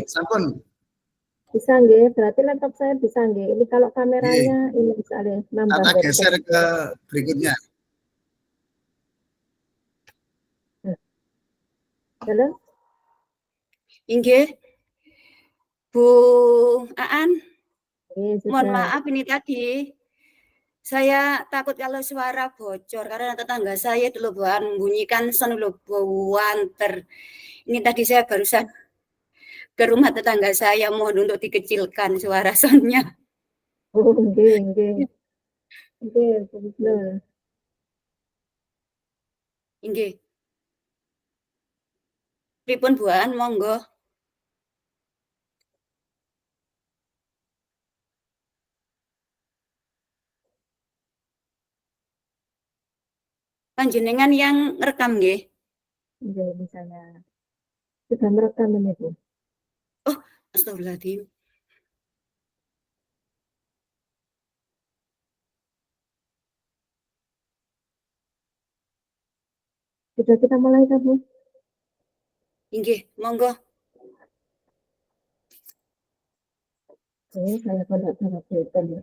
Sampun. Bisa nggih, berarti laptop saya bisa nggih. Ini kalau kameranya ini misalnya nambah Apa webcam. geser ke berikutnya? Halo? Inggih. Bu Aan, mohon sudah. maaf ini tadi saya takut kalau suara bocor karena tetangga saya dulu buan membunyikan son dulu buanter. Ini tadi saya barusan ke rumah tetangga saya, mohon untuk dikecilkan suara sonnya. Oh, nggih. Betul. Inggih. Pripun Bu Aan, monggo. Panjenengan yang rekam nggih? Nggih, misalnya. Sudah merekam ini, Bu. Oh, astagfirullahaladzim. Sudah kita mulai, kan, Bu? Inggih, monggo. Saya pada sangat kelihatan ya.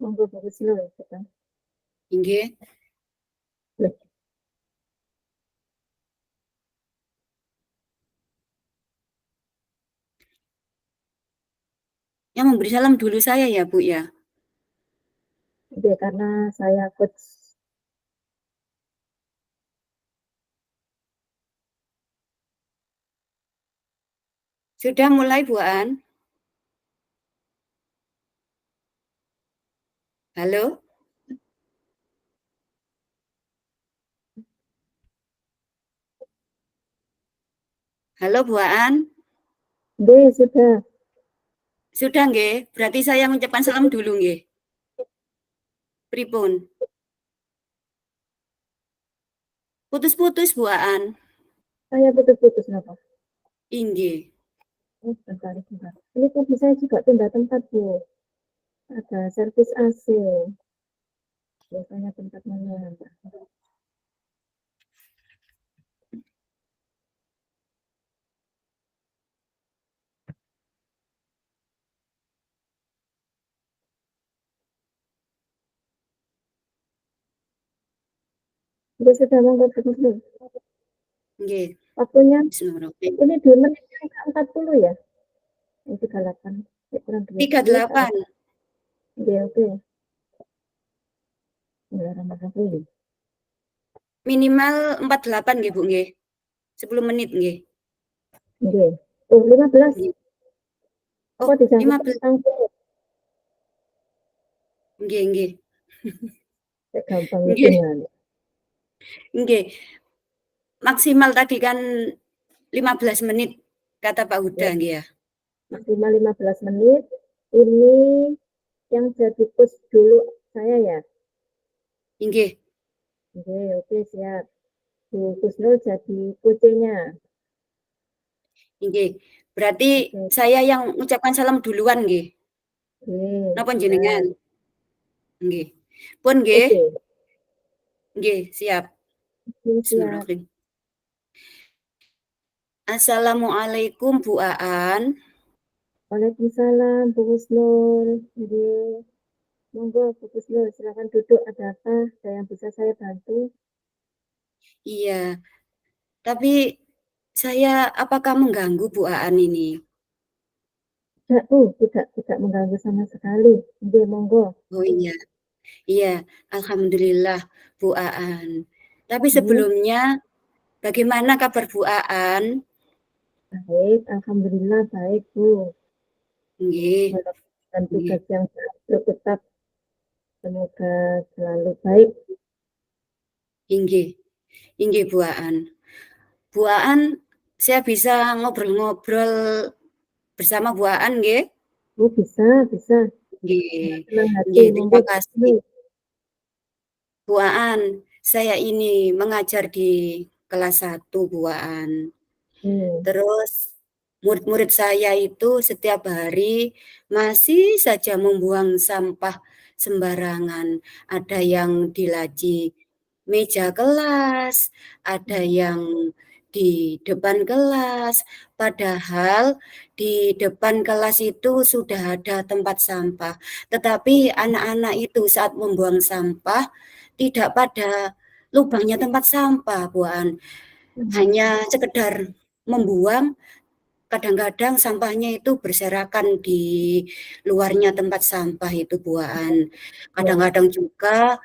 Monggo bagus loh kita. Inggih. Yang memberi salam dulu saya ya, Bu ya. Iya, karena saya coach. Sudah mulai, Bu Aan? Halo? Halo, Bu Aan? Nggih, sudah. Sudah nggih? Berarti saya mengucapkan salam dulu nggih. Pripun? Putus-putus, Bu Aan. Saya putus-putus apa? Inggih. Bentar. Ini tadi saya juga pindah tempat, Bu. Ada servis AC. Biasanya tempat mana? Sudah monggo dulu. Nggih. Waktunya Bismillahirrahmanirrahim. ini 2 menit 40 ya? 38. Kurang 38. Oke. Bismillahirrahmanirrahim. Minimal 48 nggih, Bu nggih. 10 menit nggih. Nggih. Oh, 15. Oh, Kok disangkut 15. Nggih. Gampang hitungan. Nggih. Maksimal tadi kan 15 menit kata Pak Huda nggih ya. Maksimal 15 menit. Ini yang jadi push dulu saya ya. Nggih. Oke, siap. Bu Kusnul jadi coach-nya. Nggih. Berarti saya yang ucapkan salam duluan nggih. Napa jenengan? Nggih. Pun nggih. Nggih, siap. Bismillahirrahmanirrahim. Assalamualaikum Bu Aan. Waalaikumsalam Bu Kusnul. Monggo Bu Kusnul, silakan duduk. Ada apa? Ada yang bisa saya bantu? Iya. Tapi saya apakah mengganggu Bu Aan ini? Tidak mengganggu sama sekali. Monggo. Oh iya. Iya, alhamdulillah Bu Aan. Tapi sebelumnya bagaimana kabar Bu Aan? Baik, alhamdulillah baik, Bu. Nggih. Dan tugas yang tetap semoga selalu baik. Inggih Bu Aan. Bu Aan, saya bisa ngobrol-ngobrol bersama Bu Aan nggih? Bu, bisa. Nggih, Terima kasih. Bu Aan, saya ini mengajar di kelas 1 Bu Aan. Terus murid-murid saya itu setiap hari masih saja membuang sampah sembarangan. Ada yang di laci meja kelas, ada yang di depan kelas, padahal di depan kelas itu sudah ada tempat sampah. Tetapi anak-anak itu saat membuang sampah tidak pada lubangnya tempat sampah, Bu An. Hanya sekedar membuang, kadang-kadang sampahnya itu berserakan di luarnya tempat sampah itu, Bu An. Ya, Kadang-kadang juga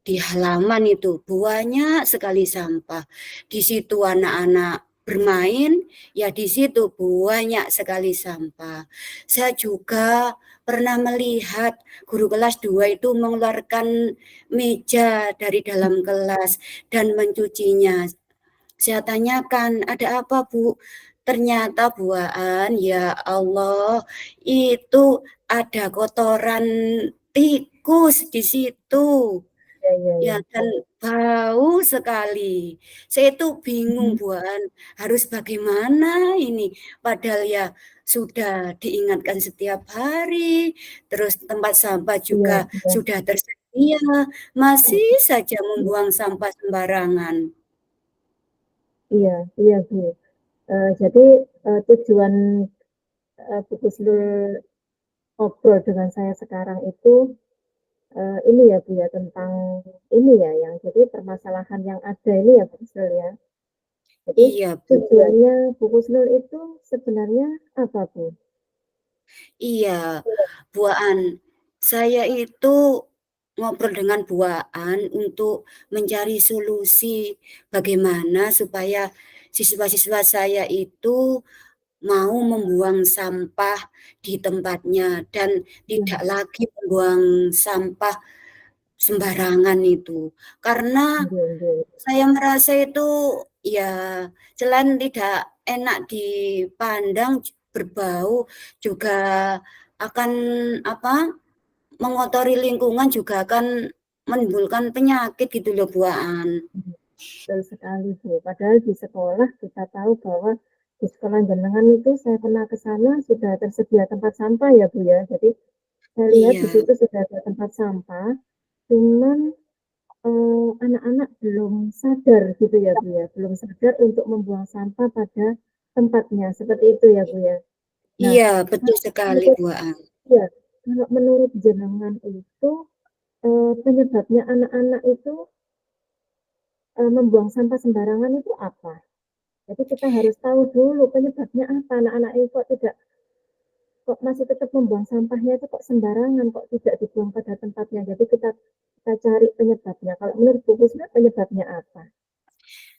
di halaman itu banyak sekali sampah. Di situ anak-anak bermain, ya di situ banyak sekali sampah. Saya juga pernah melihat guru kelas 2 itu mengeluarkan meja dari dalam kelas dan mencucinya. Saya tanyakan, "Ada apa, Bu?" Ternyata buaan, ya Allah, itu ada kotoran tikus di situ. ya, ya, Ya, ya. dan bau sekali. Saya itu bingung, Mhm. Buan, harus bagaimana ini? Padahal ya sudah diingatkan setiap hari, terus tempat sampah Iya, juga iya, sudah tersedia, masih mhm, saja iya, membuang sampah sembarangan. iya, iya, Bu. Jadi, tujuan, Bu Kusnul ngobrol dengan saya sekarang itu, ini ya, Bu, ya, tentang ini ya, yang jadi permasalahan yang ada ini ya, Bu Kusnul ya. Jadi Iya, Bu. tujuannya Bu Kusnul itu sebenarnya apa, Bu? Iya, Buan. Saya itu ngobrol dengan Buan untuk mencari solusi bagaimana supaya siswa-siswa saya itu mau membuang sampah di tempatnya dan tidak Iya, lagi membuang sampah sembarangan itu. Karena nggih, nggih. saya merasa itu ya selain tidak enak dipandang, berbau, juga akan apa, mengotori lingkungan, juga akan menimbulkan penyakit gitu loh, Bu Aan. Mhm, betul sekali, Bu. Padahal di sekolah kita tahu bahwa di sekolah jenengan itu saya pernah ke sana sudah tersedia tempat sampah ya, Bu, ya. Jadi saya lihat di Iya, situ sudah ada tempat sampah, cuman, anak-anak belum sadar gitu ya, Bu, ya, belum sadar untuk membuang sampah pada tempatnya, seperti itu ya, Bu, ya. Nah, iya betul kalau sekali, menurut Bu Aan. ya, kalau menurut jenengan itu, penyebabnya anak-anak itu, membuang sampah sembarangan itu apa? Jadi kita harus tahu dulu penyebabnya apa, anak-anak ini kok masih tetap membuang sampahnya itu kok sembarangan, kok tidak dibuang pada tempatnya. Jadi kita kita cari penyebabnya. Kalau menurut Bu Kusna penyebabnya apa?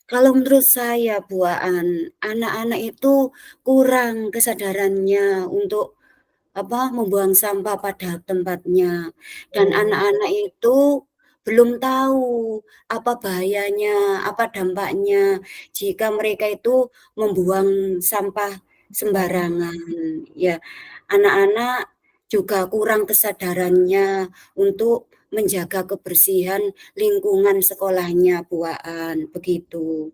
Kalau menurut saya, Bu Aan, anak-anak itu kurang kesadarannya untuk membuang sampah pada tempatnya. Dan Oh, anak-anak itu belum tahu apa bahayanya, apa dampaknya jika mereka itu membuang sampah sampah. sembarangan. Ya, anak-anak juga kurang kesadarannya untuk menjaga kebersihan lingkungan sekolahnya, Bu Aan, begitu.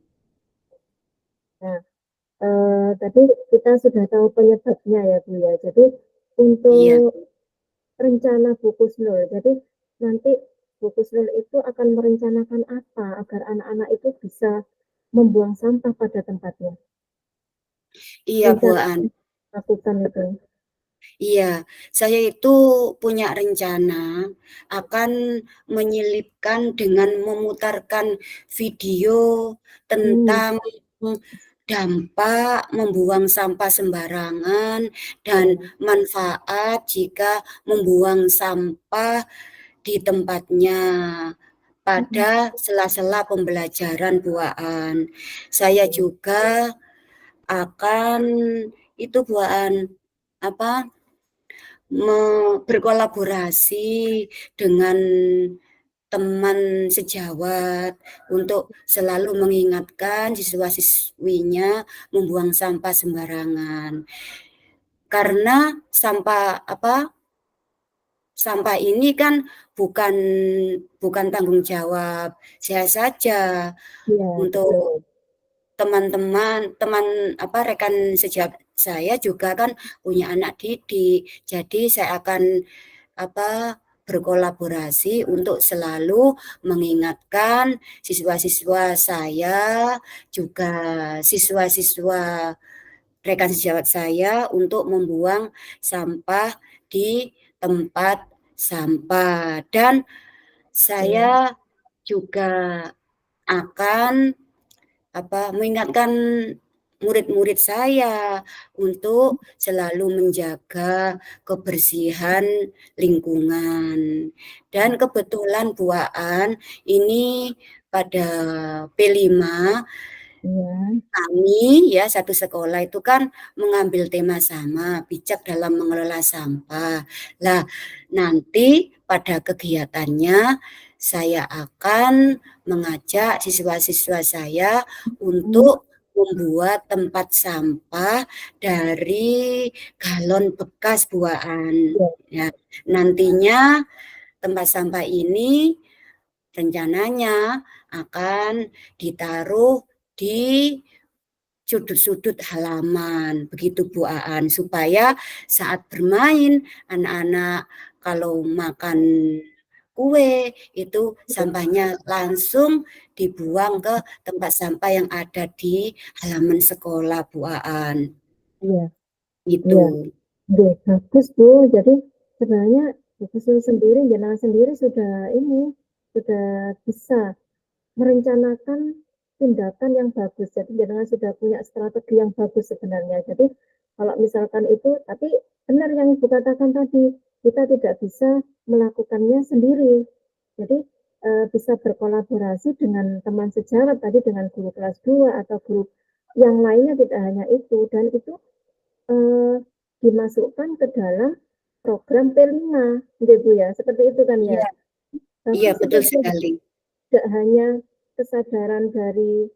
Nah, tadi kita sudah tahu penyebabnya ya, Bu, ya. Jadi Iya. untuk rencana Bu Kusnul, jadi nanti Bu Kusnul itu akan merencanakan apa agar anak-anak itu bisa membuang sampah pada tempatnya? Iya, Bu Rencana Aan. lakukan itu. Iya, saya itu punya rencana akan menyelipkan dengan memutarkan video Hmm, tentang dampak membuang sampah sembarangan dan ya. manfaat jika membuang sampah di tempatnya Mhm, pada sela-sela pembelajaran, Bu Aan. Saya iya. juga akan itu, Bu Aan, apa berkolaborasi dengan teman sejawat untuk selalu mengingatkan siswa-siswinya membuang sampah sembarangan. Karena sampah ini kan bukan bukan tanggung jawab saya saja, Iya, untuk betul. teman-teman, rekan saya juga kan punya anak didik, jadi saya akan berkolaborasi untuk selalu mengingatkan siswa-siswa saya, juga siswa-siswa rekan sejawat saya untuk membuang sampah di tempat sampah. Dan saya juga akan mengingatkan murid-murid saya untuk selalu menjaga kebersihan lingkungan. Dan kebetulan Bu Aan, ini pada P5 kami ya satu sekolah itu kan mengambil tema sama, bijak dalam mengelola sampah. Lah, nanti pada kegiatannya saya akan mengajak siswa-siswa saya untuk membuat tempat sampah dari galon bekas buahan. Ya, nantinya tempat sampah ini rencananya akan ditaruh di sudut-sudut halaman, begitu Bu Aan, supaya saat bermain anak-anak kalau makan kue itu sampahnya langsung dibuang ke tempat sampah yang ada di halaman sekolah Bu Aan. Iya. Itu. Iya. Bagus Bu. Jadi sebenarnya Bu sendiri, jenengan sendiri sudah bisa merencanakan tindakan yang bagus. Jadi jenengan sudah punya strategi yang bagus sebenarnya. Jadi kalau misalkan itu, tapi benar yang Ibu katakan tadi, kita tidak bisa melakukannya sendiri. Jadi bisa berkolaborasi dengan teman sejawat tadi, dengan guru kelas 2 atau guru yang lainnya, tidak hanya itu. Dan itu dimasukkan ke dalam program P5, gitu ya. Seperti itu kan ya? Iya, betul sekali. Tidak hanya kesadaran dari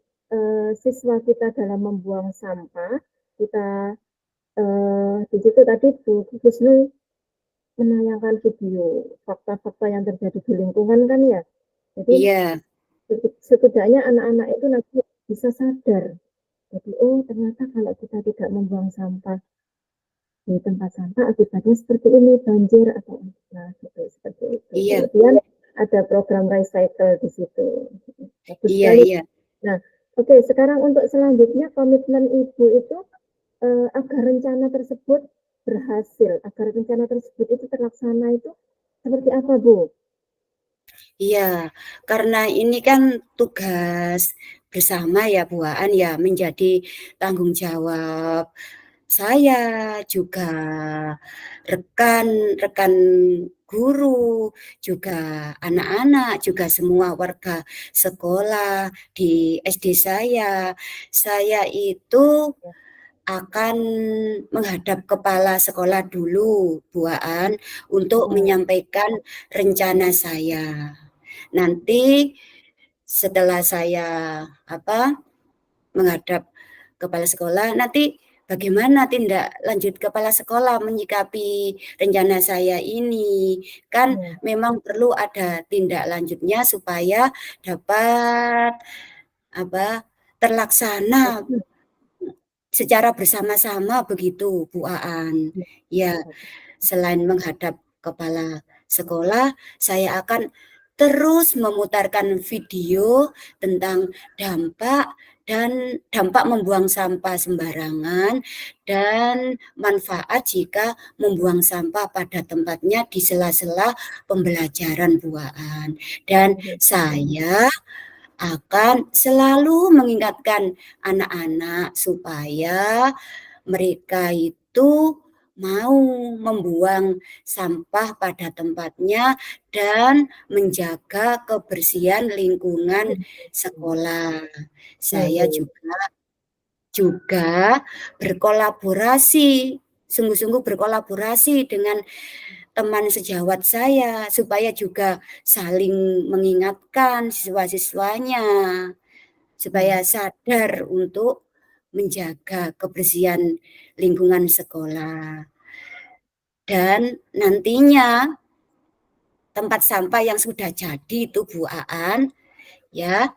siswa kita dalam membuang sampah, kita di situ tadi Bu Husnul menayangkan video fakta-fakta yang terjadi di lingkungan kan ya. Jadi setidaknya anak-anak itu nanti bisa sadar. Jadi ternyata kalau kita tidak membuang sampah di tempat sampah akibatnya seperti ini, banjir atau gitu, seperti itu. Kemudian ada program recycle di situ. Bagus sekali. Nah, oke, sekarang untuk selanjutnya komitmen Ibu itu agar rencana tersebut berhasil, agar rencana tersebut itu terlaksana itu seperti apa, Bu? Iya, karena ini kan tugas bersama ya Bu Aan ya, menjadi tanggung jawab saya, juga rekan-rekan guru, juga anak-anak, juga semua warga sekolah di SD saya. Saya itu akan menghadap kepala sekolah dulu, Bu Aan, untuk menyampaikan rencana saya. Nanti setelah saya menghadap kepala sekolah, nanti bagaimana tindak lanjut kepala sekolah menyikapi rencana saya ini. Kan memang perlu ada tindak lanjutnya supaya dapat terlaksana secara bersama-sama begitu Bu Aan. Ya, selain menghadap kepala sekolah, saya akan terus memutarkan video tentang dampak membuang sampah sembarangan dan manfaat jika membuang sampah pada tempatnya di sela-sela pembelajaran Bu Aan. Dan saya akan selalu mengingatkan anak-anak supaya mereka itu mau membuang sampah pada tempatnya dan menjaga kebersihan lingkungan sekolah. Saya juga berkolaborasi, sungguh-sungguh berkolaborasi dengan teman sejawat saya supaya juga saling mengingatkan siswa-siswanya supaya sadar untuk menjaga kebersihan lingkungan sekolah. Dan nantinya tempat sampah yang sudah jadi itu Bu Aan ya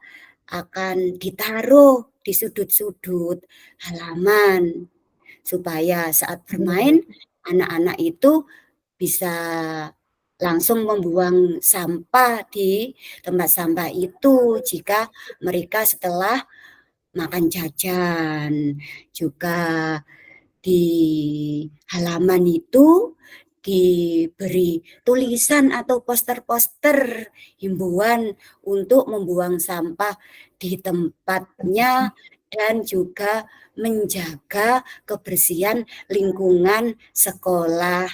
akan ditaruh di sudut-sudut halaman supaya saat bermain anak-anak itu bisa langsung membuang sampah di tempat sampah itu jika mereka setelah makan jajan. Juga di halaman itu diberi tulisan atau poster-poster himbauan untuk membuang sampah di tempatnya dan juga menjaga kebersihan lingkungan sekolah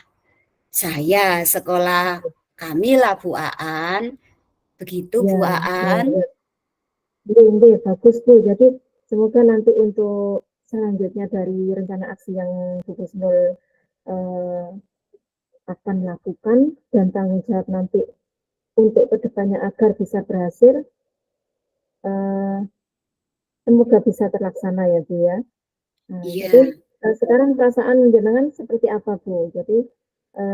saya, sekolah kami lah Bu Aan. Begitu Bu Ya, Aan. bagus Bu. Jadi semoga nanti untuk selanjutnya dari rencana aksi yang Bu Kusnul akan lakukan dan tanggung jawab nanti untuk kedepannya agar bisa berhasil, semoga bisa terlaksana ya Bu ya. Nah, jadi Iya, sekarang perasaan jenengan seperti apa Bu? Jadi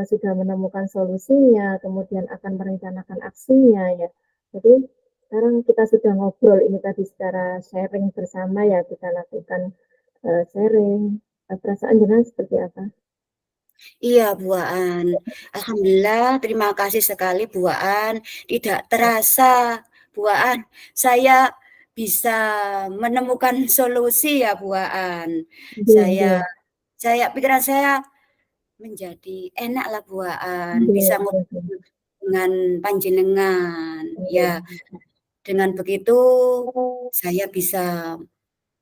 sudah menemukan solusinya, kemudian akan merencanakan aksinya ya. Jadi sekarang kita sudah ngobrol ini tadi secara sharing bersama ya, kita lakukan sharing. Perasaan jenengan seperti apa? iya Bu Aan. Alhamdulillah, terima kasih sekali Bu Aan. Tidak terasa Bu Aan, saya bisa menemukan solusi ya Bu Aan. Nggih, Saya nggih, pikiran saya menjadi enak lah Bu Aan, bisa nggih, nggih, ngobrol dengan panjenengan. Ya, nggih. dengan begitu saya bisa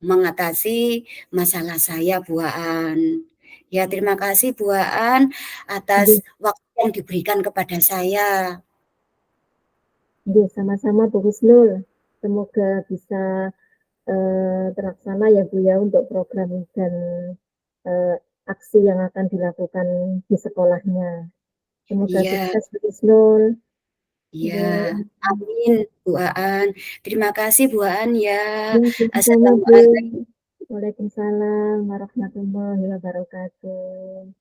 mengatasi masalah saya Bu Aan. Ya, terima kasih Bu Aan atas Nggih, waktu yang diberikan kepada saya. nggih, sama-sama Bu Husnul. Semoga bisa terlaksana ya Bu ya untuk program dan eh, aksi yang akan dilakukan di sekolahnya. Semoga Iya, sukses Bu Husnul. iya. Nggih, Amin Bu Aan. Terima kasih Bu Aan ya. nggih, sama-sama Bu. Assalamualaikum. Waalaikumsalam warahmatullahi wabarakatuh.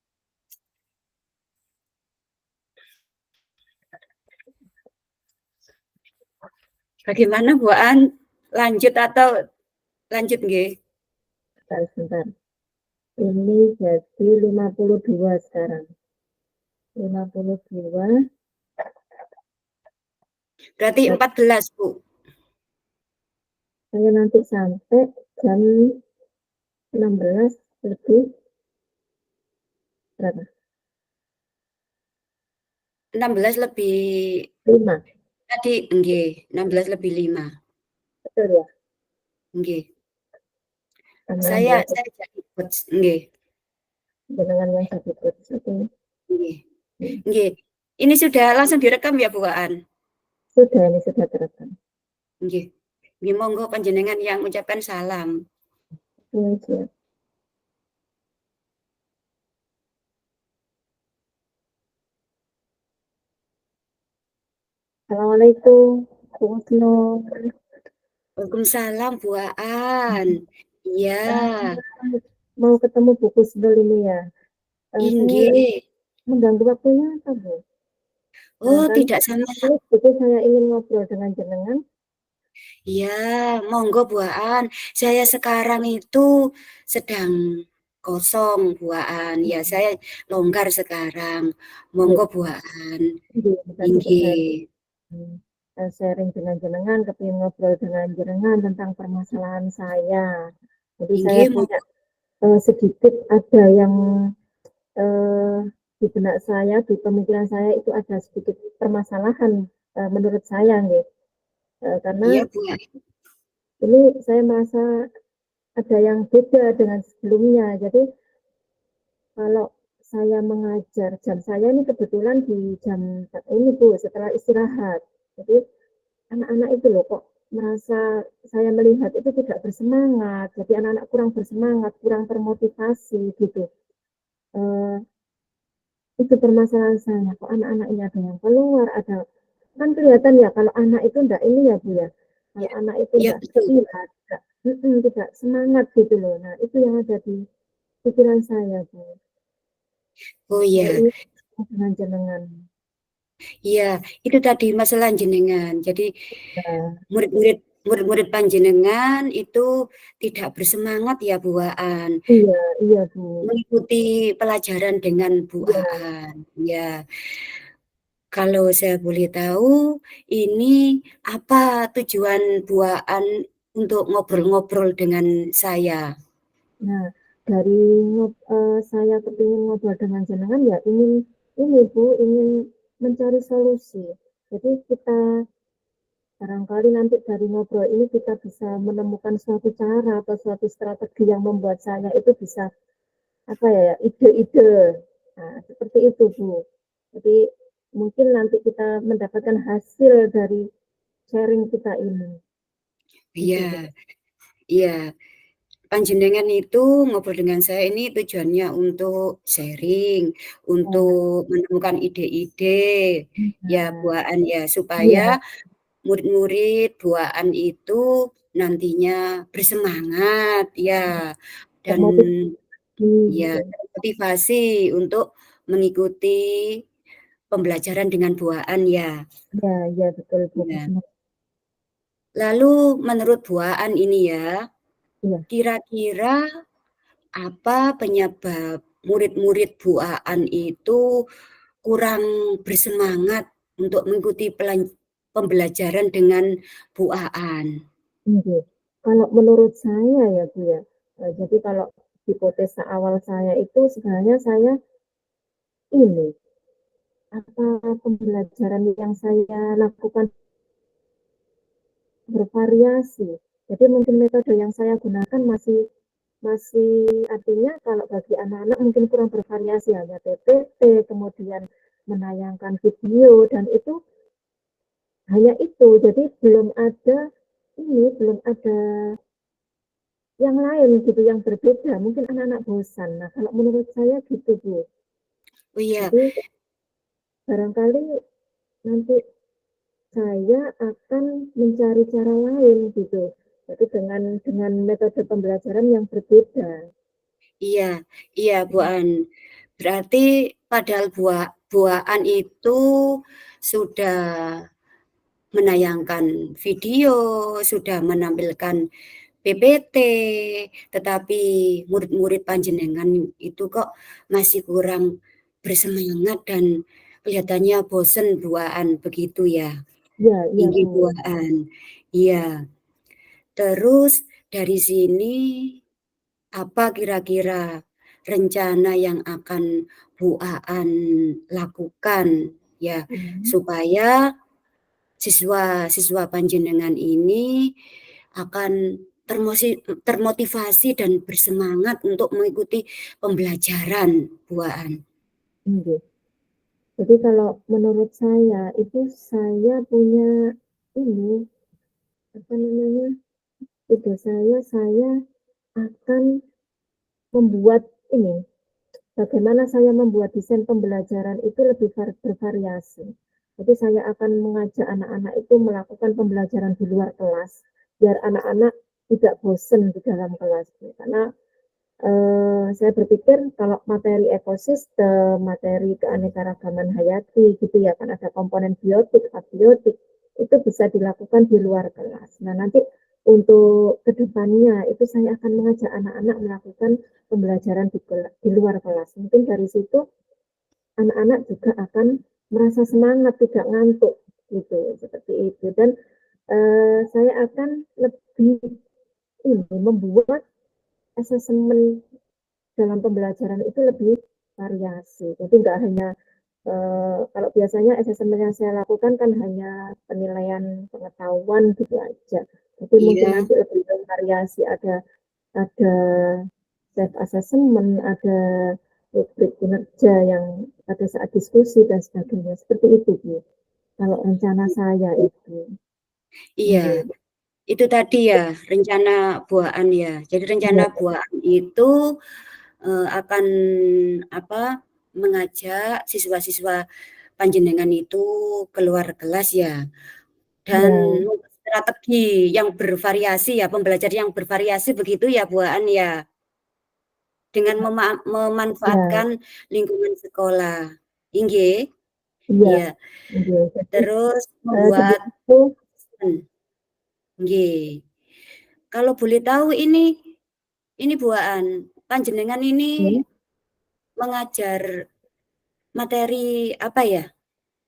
Bagaimana Bu Aan? Lanjut atau lanjut nggih? Sebentar, sebentar. Ini jadi 52 sekarang. 52. Berarti 14 Bu. Saya nanti sampai jam 16 lebih berapa? 16 lebih 5. tadi nggih, 16 lebih 5. Betul ya? Nggih. Jam Saya 16 jadi coach nggih. dengan yang jadi coach. Oke. Nggih. Hmm. Nggih. Ini sudah langsung direkam ya Bu Aan? Sudah, ini sudah terekam. Nggih. Nggih monggo panjenengan yang ucapkan salam. Oke, siap. Assalamualaikum, Bu Husnul. Waalaikumsalam Bu Aan. Iya. Mau ketemu Bu Husnul ini ya. Saya Inggih. mengganggu waktunya apa Bu? Oh, Karena tidak sama. itu saya ingin ngobrol dengan jenengan. Iya, monggo Bu Aan. Saya sekarang itu sedang kosong Bu Aan. Ya, saya longgar sekarang. Monggo Nggih, Bu Aan. nggih, tadi saya Inggih. sharing dengan jenengan, kepingin ngobrol dengan jenengan tentang permasalahan saya. Jadi saya Inggih punya monggo. sedikit ada yang eh, di benak saya, di pemikiran saya itu ada sedikit permasalahan menurut saya, nih. Karena Iya Bu. ini saya merasa ada yang beda dengan sebelumnya. Jadi kalau saya mengajar, jam saya ini kebetulan di jam ini Bu, setelah istirahat. Jadi anak-anak itu loh kok merasa saya melihat itu tidak bersemangat. Jadi anak-anak kurang bersemangat, kurang termotivasi gitu. Eh, itu permasalahan saya. Kok anak-anak ini ada yang keluar, ada kan kelihatan ya kalau anak itu enggak ini ya Bu ya. Kalau Iya, anak itu iya enggak betul. semangat, tidak semangat gitu loh. Nah, itu yang ada di pikiran saya Bu. Oh Saya iya. ingin dengan jenengan. Iya, itu tadi masalah jenengan. Jadi Ya, murid-murid murid-murid panjenengan itu tidak bersemangat ya Bu Aan Iya, iya Bu. mengikuti pelajaran dengan Bu Iya, Aan. Ya, kalau saya boleh tahu, ini apa tujuan Bu Aan untuk ngobrol-ngobrol dengan saya? nah dari saya kepingin ngobrol dengan jenengan ya ingin ini Bu, ingin mencari solusi. Jadi kita barangkali nanti dari ngobrol ini kita bisa menemukan suatu cara atau suatu strategi yang membuat saya itu bisa apa ya ide-ide. Nah, seperti itu Bu. Jadi mungkin nanti kita mendapatkan hasil dari sharing kita ini. Gitu Bu. Iya, iya. Panjenengan itu ngobrol dengan saya ini tujuannya untuk sharing, Nah, untuk menemukan ide-ide, ya nah, buaan ya, iya, supaya murid-murid buaan itu nantinya bersemangat, ya, dan termotivasi ya gitu. termotivasi untuk mengikuti pembelajaran dengan buaan ya. Ya, ya betul Bu. Ya. Lalu menurut buaan ini ya, Iya, kira-kira apa penyebab murid-murid Bu Aan itu kurang bersemangat untuk mengikuti pembelajaran dengan Bu Aan? iya. Kalau menurut saya ya Bu ya, jadi kalau hipotesa awal saya itu sebenarnya saya ini, apa pembelajaran yang saya lakukan bervariasi. Jadi mungkin metode yang saya gunakan masih masih artinya kalau bagi anak-anak mungkin kurang bervariasi hanya PPT, kemudian menayangkan video dan itu hanya itu. Jadi belum ada ini, belum ada yang lain gitu yang berbeda. Mungkin anak-anak bosan. Nah, kalau menurut saya gitu, Bu. Oh iya, Jadi barangkali nanti saya akan mencari cara lain gitu. Jadi dengan metode pembelajaran yang berbeda. iya, iya Bu Aan. Berarti padahal Bu Aan itu sudah menayangkan video, sudah menampilkan PPT, tetapi murid-murid panjenengan itu kok masih kurang bersemangat dan kelihatannya bosen buaan begitu ya. Iya, iya, Inggih Bu. buaan. Iya. Terus dari sini apa kira-kira rencana yang akan Bu Aan lakukan ya Hmm. supaya siswa-siswa panjenengan ini akan termotivasi dan bersemangat untuk mengikuti pembelajaran buaan. Iya. Jadi kalau menurut saya itu saya punya ini apa namanya? Ide saya akan membuat ini bagaimana saya membuat desain pembelajaran itu lebih bervariasi. Jadi saya akan mengajak anak-anak itu melakukan pembelajaran di luar kelas, biar anak-anak tidak bosan di dalam kelas. Karena saya berpikir kalau materi ekosistem, materi keanekaragaman hayati gitu ya, kan ada komponen biotik, abiotik, itu bisa dilakukan di luar kelas. Nah nanti untuk kedepannya itu saya akan mengajak anak-anak melakukan pembelajaran di luar kelas. Mungkin dari situ anak-anak juga akan merasa semangat, tidak ngantuk gitu, seperti itu. Dan saya akan lebih ini membuat asesmen dalam pembelajaran itu lebih variasi. Jadi nggak hanya kalau biasanya asesmen yang saya lakukan kan hanya penilaian pengetahuan gitu aja. Jadi mungkin Iya, nanti lebih bervariasi, ada self assessment, ada rubrik kinerja yang pada saat diskusi dan sebagainya. Seperti itu, Bu. Kalau rencana saya itu. iya. Iya, Itu tadi ya rencana buaan ya. Jadi rencana iya, buaan itu akan apa mengajak siswa-siswa panjenengan itu keluar kelas ya dan iya, strategi yang bervariasi ya, pembelajaran yang bervariasi begitu ya buaan ya. Dengan iya, memanfaatkan lingkungan sekolah. Inggih, iya, iya. iya. Jadi Terus sebelum membuat itu, Nggih. Kalau boleh tahu ini Bu Aan, panjenengan ini Ya, mengajar materi apa ya?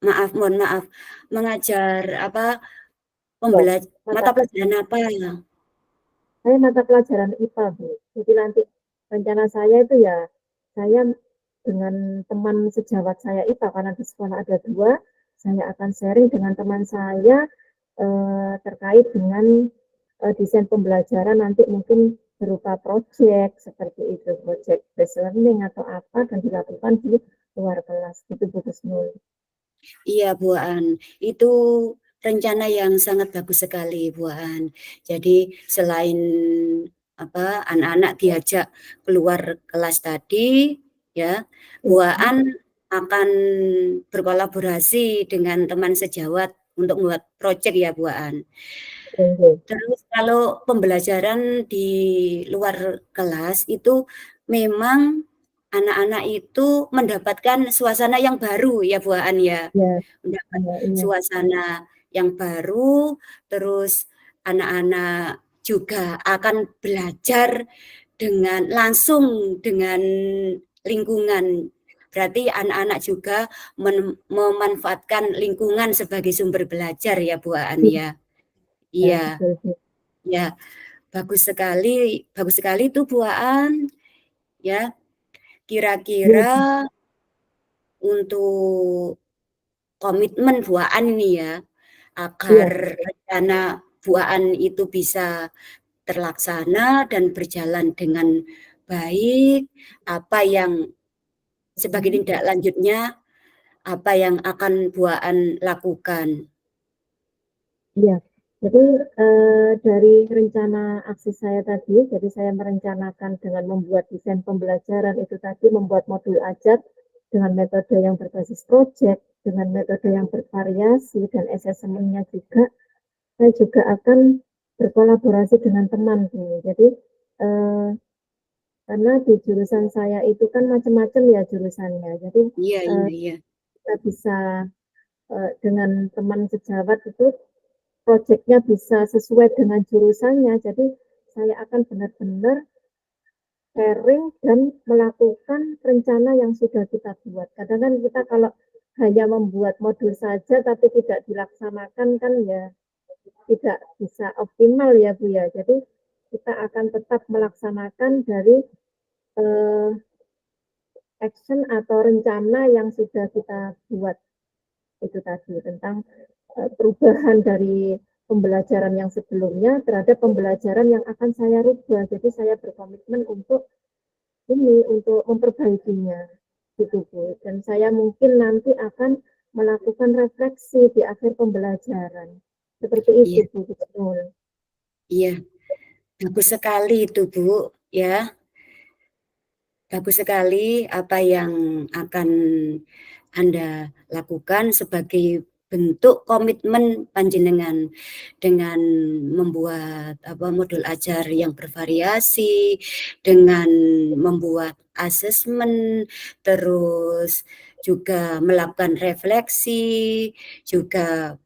Maaf, mohon maaf, mengajar apa, loh, mata mata pelajaran apa ya? saya mata pelajaran IPA, Bu. Jadi nanti rencana saya itu ya, saya dengan teman sejawat saya IPA, karena di sekolah ada dua, saya akan sharing dengan teman saya terkait dengan desain pembelajaran nanti mungkin berupa project seperti itu, project based learning atau apa dan dilakukan di luar kelas gitu Bu Kusnul. Iya, Bu Aan, itu rencana yang sangat bagus sekali, Bu Aan. Jadi selain apa, anak-anak diajak keluar kelas tadi, ya, Bu Ya, Aan akan berkolaborasi dengan teman sejawat untuk membuat proyek ya, Bu Aan. oke. Terus kalau pembelajaran di luar kelas itu memang anak-anak itu mendapatkan suasana yang baru ya, Bu Aan, ya. Ya, Mendapat iya, iya, suasana yang baru, terus anak-anak juga akan belajar langsung dengan lingkungan. Berarti anak-anak juga memanfaatkan lingkungan sebagai sumber belajar ya, Bu Aan, iya, ya. Iya, betul Bu. ya, bagus sekali itu Bu Aan, ya. Iya, Kira-kira untuk komitmen Bu Aan ini ya, agar iya, rencana Bu Aan itu bisa terlaksana dan berjalan dengan baik, apa yang sebagai mhm. tindak lanjutnya, apa yang akan Bu Aan lakukan? Iya, jadi dari rencana aksi saya tadi, jadi saya merencanakan dengan membuat desain pembelajaran itu tadi, membuat modul ajar dengan metode yang berbasis project, dengan metode yang bervariasi dan asesmennya juga, saya juga akan berkolaborasi dengan teman tuh. Jadi eh, karena di jurusan saya itu kan macam-macam ya jurusannya, jadi Iya eh, iya iya. kita bisa dengan teman sejawat itu proyeknya bisa sesuai dengan jurusannya. Jadi saya akan benar-benar sharing dan melakukan rencana yang sudah kita buat. Kadang kan kita kalau hanya membuat modul saja tapi tidak dilaksanakan kan ya tidak bisa optimal ya Bu ya. Jadi kita akan tetap melaksanakan dari eh, action atau rencana yang sudah kita buat itu tadi tentang perubahan dari pembelajaran yang sebelumnya terhadap pembelajaran yang akan saya rubah. Jadi saya berkomitmen untuk untuk memperbaikinya gitu Bu. Dan saya mungkin nanti akan melakukan refleksi di akhir pembelajaran. Seperti itu Iya Bu. Betul. iya, bagus sekali itu Bu, ya. Bagus sekali apa yang akan Anda lakukan sebagai bentuk komitmen panjenengan dengan membuat apa modul ajar yang bervariasi, dengan membuat asesmen, terus juga melakukan refleksi, juga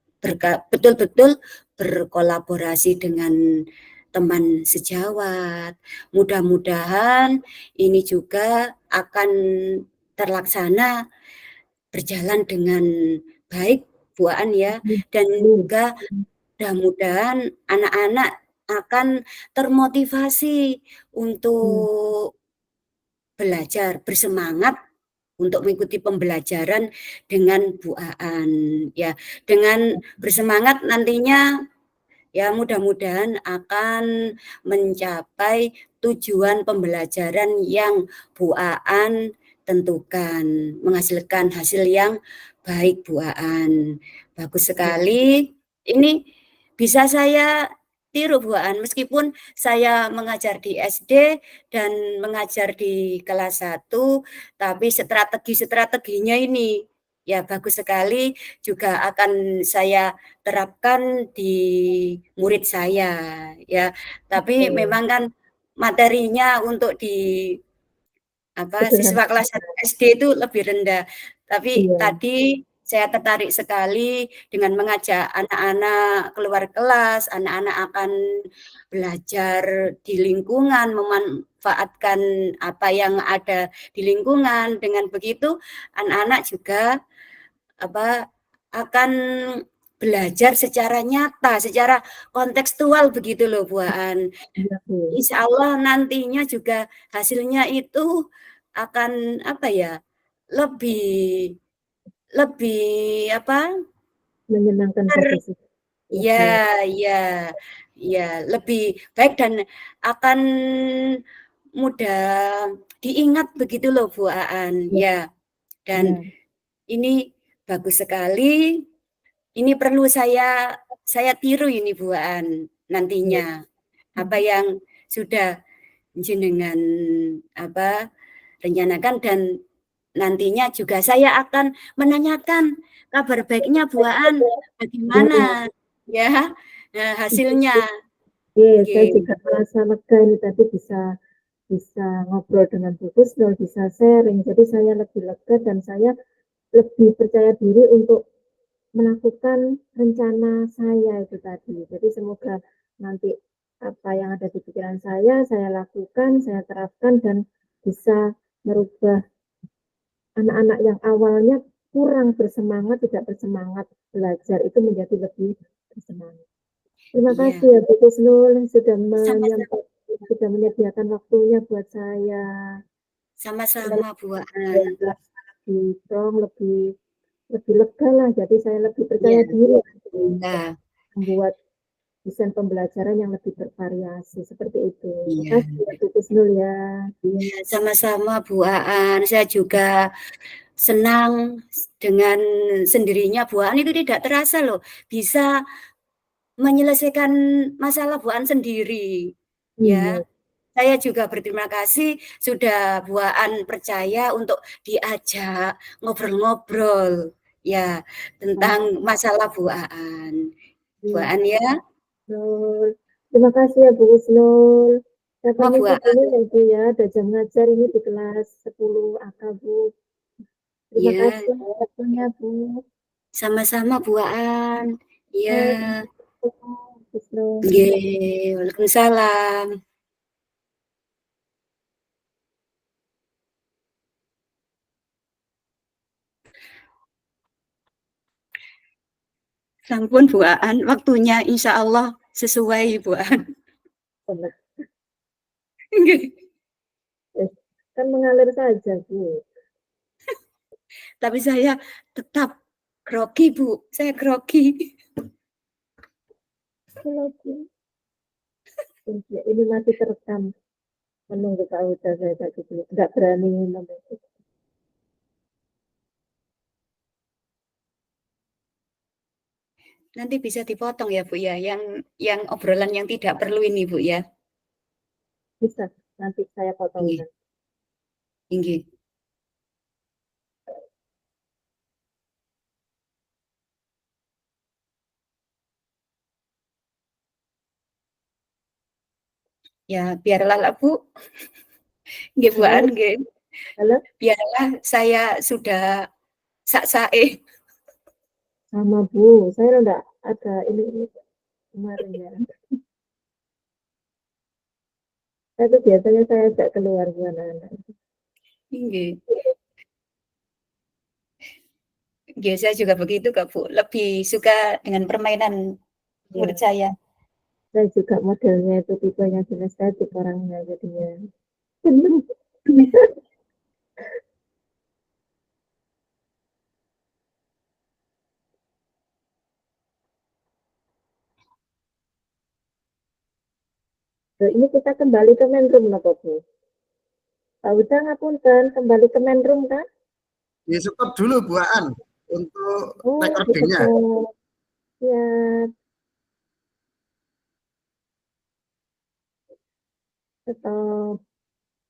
betul-betul berkolaborasi dengan teman sejawat. Mudah-mudahan ini juga akan terlaksana berjalan dengan baik Bu Aan ya, dan juga mudah-mudahan anak-anak akan termotivasi untuk belajar, bersemangat untuk mengikuti pembelajaran dengan Bu Aan ya. Dengan bersemangat nantinya ya mudah-mudahan akan mencapai tujuan pembelajaran yang Bu Aan tentukan, menghasilkan hasil yang baik Bu Aan. Bagus sekali. Ini bisa saya tiru Bu Aan, meskipun saya mengajar di SD dan mengajar di kelas 1, tapi strategi-strateginya ini ya bagus sekali juga akan saya terapkan di murid saya ya. Tapi memang kan materinya untuk di apa, Sederhana. siswa kelas 1 SD itu lebih rendah. Tapi Iya. tadi Saya tertarik sekali dengan mengajak anak-anak keluar kelas, anak-anak akan belajar di lingkungan, memanfaatkan apa yang ada di lingkungan. Dengan begitu, anak-anak juga akan belajar secara nyata, secara kontekstual begitu loh, Bu Aan. Iya, Bu. Insya Allah nantinya juga hasilnya itu akan lebih lebih Menyenangkan bagi si belajar. ya lebih baik dan akan mudah diingat begitu loh, Bu Aan. Ya, Ya, dan ya, ini bagus sekali. Ini perlu saya tiru ini, Bu Aan, ya. nantinya. Apa yang sudah jenengan rencanakan, dan nantinya juga saya akan menanyakan kabar baiknya Bu Aan, Ya, bagaimana ya hasilnya. saya Nggih. juga merasa lega ini tadi bisa bisa ngobrol dengan Bu Kusnul, bisa sharing. Jadi saya lebih lega dan saya lebih percaya diri untuk melakukan rencana saya itu tadi. Jadi semoga nanti apa yang ada di pikiran saya lakukan, saya terapkan dan bisa merubah anak-anak yang awalnya kurang bersemangat, tidak bersemangat belajar itu menjadi lebih bersemangat. Terima Iya, kasih ya Bu Kusnul sudah sama-sama, sudah menyediakan waktunya buat saya. Saya sama-sama Bu Aan. lebih strong, lebih lega lah. Jadi saya lebih Iya, percaya diri untuk iya, membuat desain pembelajaran yang lebih bervariasi seperti itu. Terima iya, kasih ya Bu Kusnul ya. iya, sama-sama Bu Aan. Saya juga senang dengan sendirinya Bu Aan itu tidak terasa loh bisa menyelesaikan masalah Bu Aan sendiri. Iya, Ya, saya juga berterima kasih sudah Bu Aan percaya untuk diajak ngobrol-ngobrol ya tentang masalah Bu Aan. Bu iya. Aan ya, Kusnul. Terima kasih ya Bu Kusnul. Saya sama Bu pamit Aan. dulu ya Bu ya. Ada jam ngajar ini di kelas 10 AK Bu. Terima Ya, kasih waktunya Bu. sama-sama Bu Aan. Ya, Kusnul. nggih, Waalaikumsalam. Sampun Bu Aan, waktunya insya Allah sesuai Bu Aan. Benar. Nggih. Kan mengalir saja Bu. Tapi saya tetap grogi Bu, saya grogi. Kalau Bu, ini masih terekam menunggu Kak Uda saya tadi dulu. Nggak berani minum. Nanti bisa dipotong ya Bu ya, yang obrolan yang tidak perlu ini Bu ya. Bisa, nanti saya Nggih, potongkan. nggih. Ya biarlah lah Bu, nggih Bu An, Halo, nggih. halo, Biarlah saya sudah sak-sae. sama Bu. Saya udah ada ini kemarin ya. Tapi biasanya saya ajak keluar Bu anak-anak. Nggih. Nggih, saya juga begitu Kak Bu, lebih suka dengan permainan menurut Ya, saya. saya juga modelnya itu tipenya sinestetik orangnya jadinya. Nah, ini kita kembali ke main room lah Bu. Pak Uda ngapunten, kembali ke main room kan? Di stop dulu Bu Aan untuk Oh, recordingnya. gitu. Ya, stop.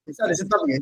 Bisa di stop ya.